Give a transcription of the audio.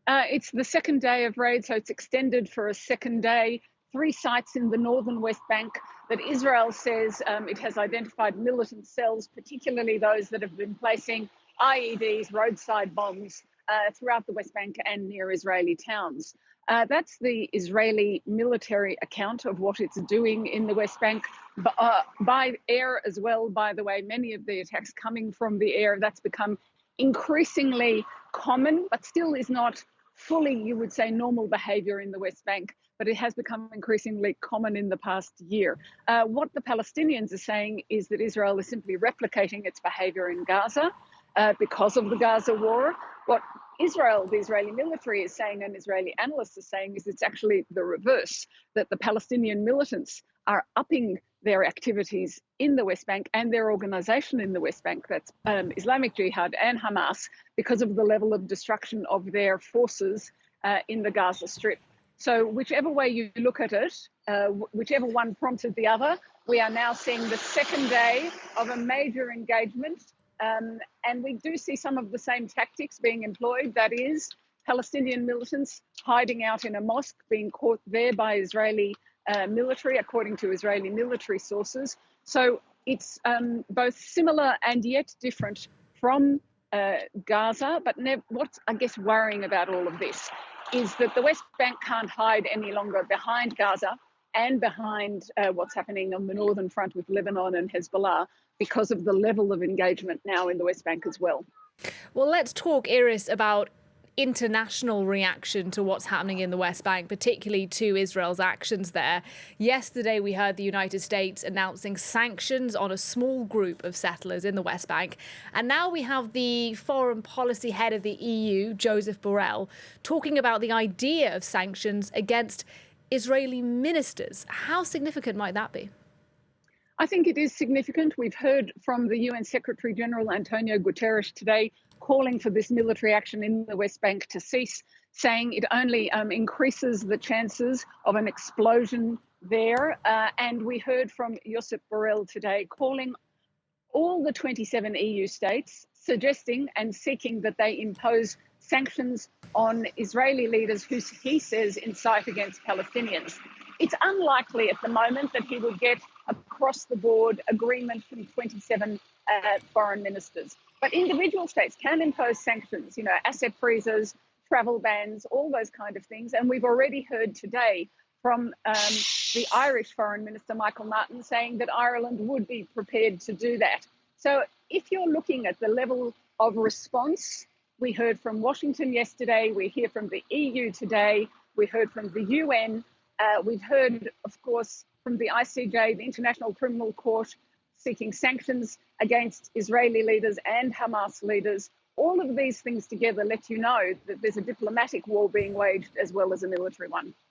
It's the second day of raid, so it's extended for a second day. 3 sites in the northern West Bank that Israel says it has identified militant cells, particularly those that have been placing IEDs, roadside bombs, throughout the West Bank and near Israeli towns. That's the Israeli military account of what it's doing in the West Bank. By air as well, by the way, many of the attacks coming from the air, that's become increasingly common, but still is not fully, you would say, normal behaviour in the West Bank, but it has become increasingly common in the past year. What the Palestinians are saying is that Israel is simply replicating its behaviour in Gaza because of the Gaza war. What Israel, the Israeli military, is saying, and Israeli analysts are saying, is it's actually the reverse, that the Palestinian militants are upping their activities in the West Bank and their organisation in the West Bank, that's Islamic Jihad and Hamas, because of the level of destruction of their forces in the Gaza Strip. So whichever way you look at it, whichever one prompted the other, we are now seeing the second day of a major engagement. And we do see some of the same tactics being employed, that is, Palestinian militants hiding out in a mosque, being caught there by Israeli military, according to Israeli military sources. So it's both similar and yet different from Gaza. But what's, I guess, worrying about all of this is that the West Bank can't hide any longer behind Gaza and behind what's happening on the northern front with Lebanon and Hezbollah, because of the level of engagement now in the West Bank as well. Well, let's talk, Iris, about international reaction to what's happening in the West Bank, particularly to Israel's actions there. Yesterday, we heard the United States announcing sanctions on a small group of settlers in the West Bank. And now we have the foreign policy head of the EU, Josep Borrell, talking about the idea of sanctions against Israeli ministers. How significant might that be? I think it is significant. We've heard from the UN Secretary General Antonio Guterres today calling for this military action in the West Bank to cease, saying it only increases the chances of an explosion there. And we heard from Josep Borrell today calling all the 27 EU states, suggesting and seeking that they impose sanctions on Israeli leaders who he says incite against Palestinians. It's unlikely at the moment that he would get across-the-board agreement from 27 foreign ministers. But individual states can impose sanctions, asset freezes, travel bans, all those kind of things. And we've already heard today from the Irish Foreign Minister, Michael Martin, saying that Ireland would be prepared to do that. So if you're looking at the level of response, we heard from Washington yesterday, we hear from the EU today, we heard from the UN, we've heard, of course, from the ICJ, the International Criminal Court, seeking sanctions against Israeli leaders and Hamas leaders. All of these things together let you know that there's a diplomatic war being waged as well as a military one.